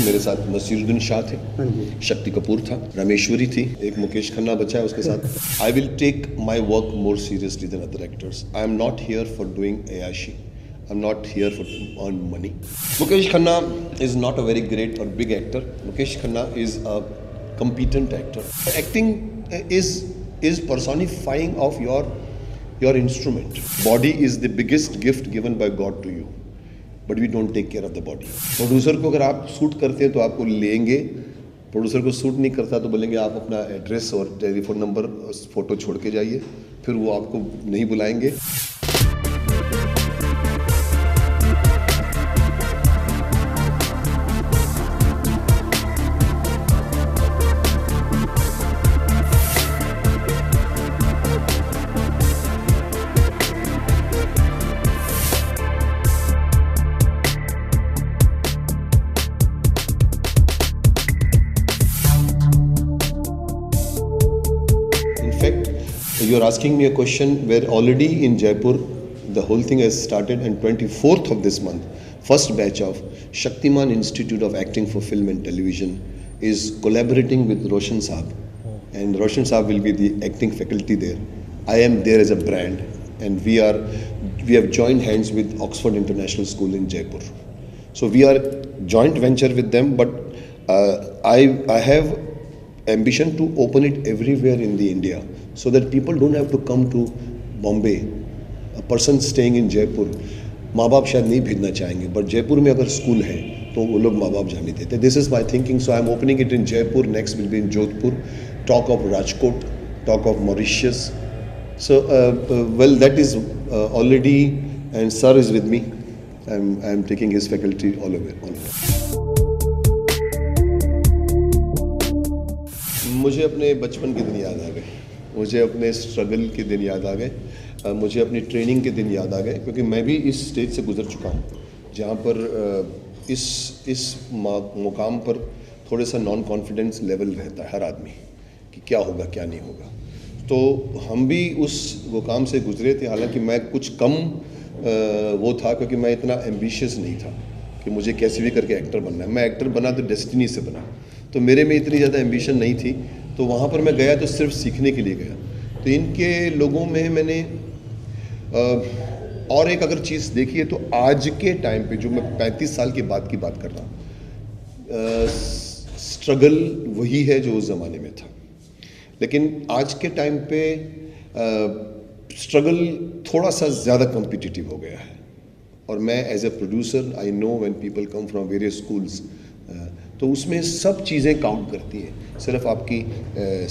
मेरे साथ नसीरुद्दीन शाह थे, हाँ जी। शक्ति कपूर था, रामेश्वरी थी, एक मुकेश खन्ना बचा है उसके साथ। I will take my work more seriously than other actors. I am not here for doing अयाशी. I'm not here for earn money. Mukesh Khanna is not a very great or big actor. Mukesh Khanna is a competent actor. Acting is personifying of your instrument. Body is the biggest gift given by God to you, but we don't take care of the body. Producer को अगर आप shoot करते हैं तो आपको लेंगे, producer को shoot नहीं करता तो बोलेंगे आप अपना एड्रेस और टेलीफोन नंबर फोटो छोड़ के जाइए, फिर वो आपको नहीं बुलाएंगे. In fact, you're asking me a question where already in Jaipur, the whole thing has started, and 24th of this month, first batch of Shaktiman Institute of Acting for Film and Television is collaborating with Roshan Saab, and Roshan Saab will be the acting faculty there. I am there as a brand, and we have joined hands with Oxford International School in Jaipur. So we are joint venture with them, but I have ambition to open it everywhere in the India, so that people don't have to come to Bombay. A person staying in Jaipur, माँ बाप शायद नहीं भेजना चाहेंगे, but Jaipur में अगर school है तो वो लोग माँ बाप जाने देते. This is my thinking. So I am opening it in Jaipur, next will be in Jodhpur, talk of Rajkot, talk of Mauritius. So well that is already, and sir is with me. I am taking his faculty all over. मुझे अपने बचपन के दिन याद आ गए, मुझे अपने struggle के दिन याद आ गए, मुझे अपनी ट्रेनिंग के दिन याद आ गए, क्योंकि मैं भी इस स्टेज से गुजर चुका हूँ जहाँ पर इस मुकाम पर थोड़े सा नॉन कॉन्फिडेंस लेवल रहता है हर आदमी कि क्या होगा क्या नहीं होगा. तो हम भी उस मुकाम से गुजरे थे. हालांकि मैं कुछ कम वो था, क्योंकि मैं इतना एम्बिशियस नहीं था कि मुझे कैसे भी करके एक्टर बनना है. मैं एक्टर बना तो डेस्टिनी से बना, तो मेरे में इतनी ज़्यादा एम्बिशन नहीं थी. तो वहाँ पर मैं गया तो सिर्फ सीखने के लिए गया. तो इनके लोगों में मैंने और एक अगर चीज़ देखी है तो आज के टाइम पे, जो मैं 35 साल के बाद की बात कर रहा हूँ, स्ट्रगल वही है जो उस ज़माने में था. लेकिन आज के टाइम पे स्ट्रगल थोड़ा सा ज़्यादा कॉम्पिटिटिव हो गया है. और मैं as a producer, I know when people come from various schools, तो उसमें सब चीज़ें काउंट करती हैं. सिर्फ आपकी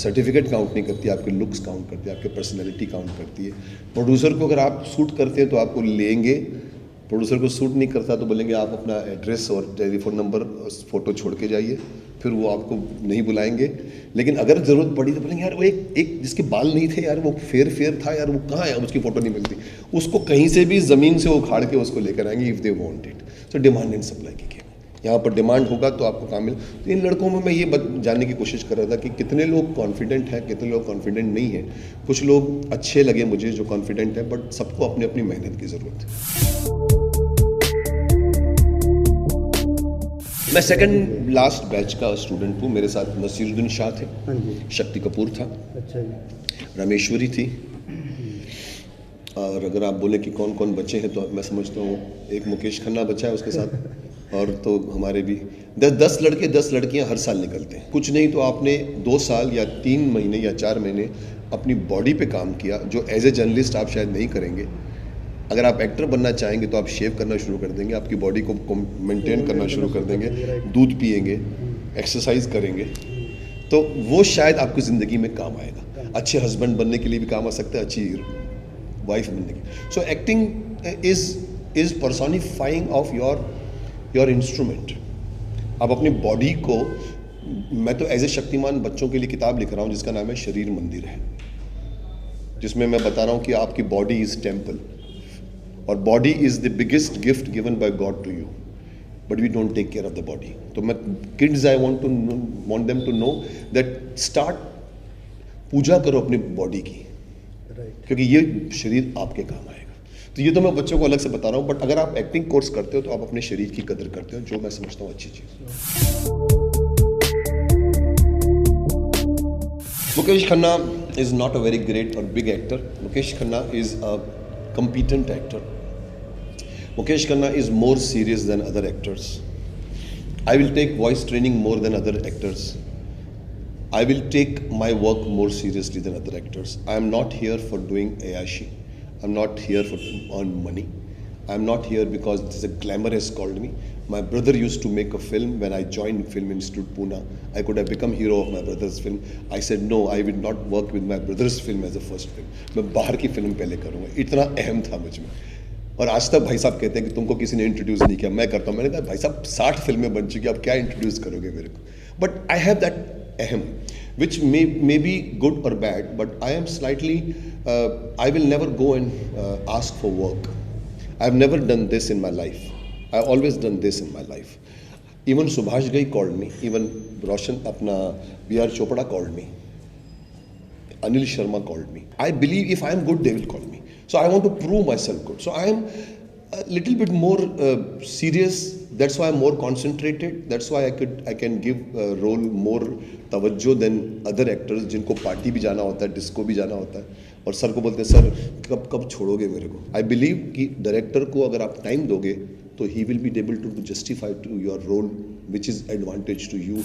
सर्टिफिकेट काउंट नहीं करती, आपके लुक्स काउंट करती है, आपकी पर्सनैलिटी काउंट करती है. प्रोड्यूसर को अगर आप शूट करते हैं तो आपको लेंगे, प्रोड्यूसर को शूट नहीं करता तो बोलेंगे आप अपना एड्रेस और टेलीफोन नंबर फ़ोटो छोड़ के जाइए, फिर वो आपको नहीं बुलाएंगे. लेकिन अगर ज़रूरत पड़ी तो बोलेंगे यार वो एक जिसके बाल नहीं थे यार, वो फेयर था यार, वो कहाँ है, उसकी फ़ोटो नहीं मिलती. उसको कहीं से भी ज़मीन से उखाड़ के उसको लेकर आएंगे if they want it. So demand and supply की गेम. यहाँ पर डिमांड होगा तो आपको काम मिले. तो इन लड़कों में मैं ये जानने की कोशिश कर रहा था कि कितने लोग कॉन्फिडेंट हैं, कितने लोग कॉन्फिडेंट नहीं हैं. कुछ लोग अच्छे लगे मुझे जो कॉन्फिडेंट है, बट सबको अपनी अपनी मेहनत की ज़रूरत है. मैं सेकंड लास्ट बैच का स्टूडेंट हूँ. मेरे साथ नसीरुद्दीन शाह थे, हाँ जी। शक्ति कपूर था, अच्छा जी। रामेश्वरी थी. और अगर आप बोले कि कौन कौन बचे हैं तो मैं समझता हूँ एक मुकेश खन्ना बचा है उसके साथ. और तो हमारे भी 10 लड़के 10 लड़कियां हर साल निकलते हैं. कुछ नहीं तो आपने 2 साल या 3 महीने या 4 महीने अपनी बॉडी पे काम किया, जो एज ए जर्नलिस्ट आप शायद नहीं करेंगे. अगर आप एक्टर बनना चाहेंगे तो आप शेव करना शुरू कर देंगे, आपकी बॉडी को मेंटेन करना शुरू कर देंगे, दूध पिएंगे, एक्सरसाइज करेंगे, तो वो शायद आपकी ज़िंदगी में काम आएगा. अच्छे हस्बैंड बनने के लिए भी काम आ सकता है, अच्छी वाइफ बनने के. So acting is personifying of your instrument. आप अपनी बॉडी को, मैं तो एज ए शक्तिमान बच्चों के लिए किताब लिख रहा हूँ जिसका नाम है शरीर मंदिर है, जिसमें मैं बता रहा हूँ कि आपकी बॉडी इज टेम्पल, और body is the biggest gift given by God to you, but we don't take care of the body. तो मैं kids, I want them to know that start पूजा करो अपनी बॉडी की, क्योंकि ये शरीर आपके काम आएगा. तो ये तो मैं बच्चों को अलग से बता रहा हूँ, बट अगर आप एक्टिंग कोर्स करते हो तो आप अपने शरीर की कदर करते हो, जो मैं समझता हूँ अच्छी चीज़। Mukesh Khanna is not a very great or big actor. Mukesh Khanna is a competent actor. Mukesh Khanna is more serious than other actors. I will take voice training more than other actors. I will take my work more seriously than other actors. I am not here for doing ayashi. I'm not here for earn money. I'm not here because this is a glamour has called me. My brother used to make a film when I joined Film Institute Pune. I could have become hero of my brother's film. I said no, I will not work with my brother's film as a first film. मैं बाहर की film पहले करूँगा. इतना अहम था मुझ में. और आज तक भाई साहब कहते हैं कि तुमको किसी ने इंट्रोड्यूस नहीं किया, मैं करता हूँ. मैंने कहा भाई साहब 60 फिल्में बन चुकी, आप क्या इंट्रोड्यूस करोगे मेरे को. बट आई हैव दैट अहम which may be good or bad, but I am slightly, I will never go and ask for work. I have never done this in my life. I have always done this in my life. Even Subhash Ghai called me. Even Roshan, apna B.R. Chopra called me. Anil Sharma called me. I believe if I am good, they will call me. So I want to prove myself good. So I am a little bit more serious. That's why I'm more concentrated. That's why I can give role more तवज्जो than other actors जिनको party भी जाना होता है, disco भी जाना होता है, और सर को बोलते हैं सर कब छोड़ोगे मेरे को. आई बिलीव कि डायरेक्टर को अगर आप टाइम दोगे तो ही will be able to justify to your role which is advantage to you.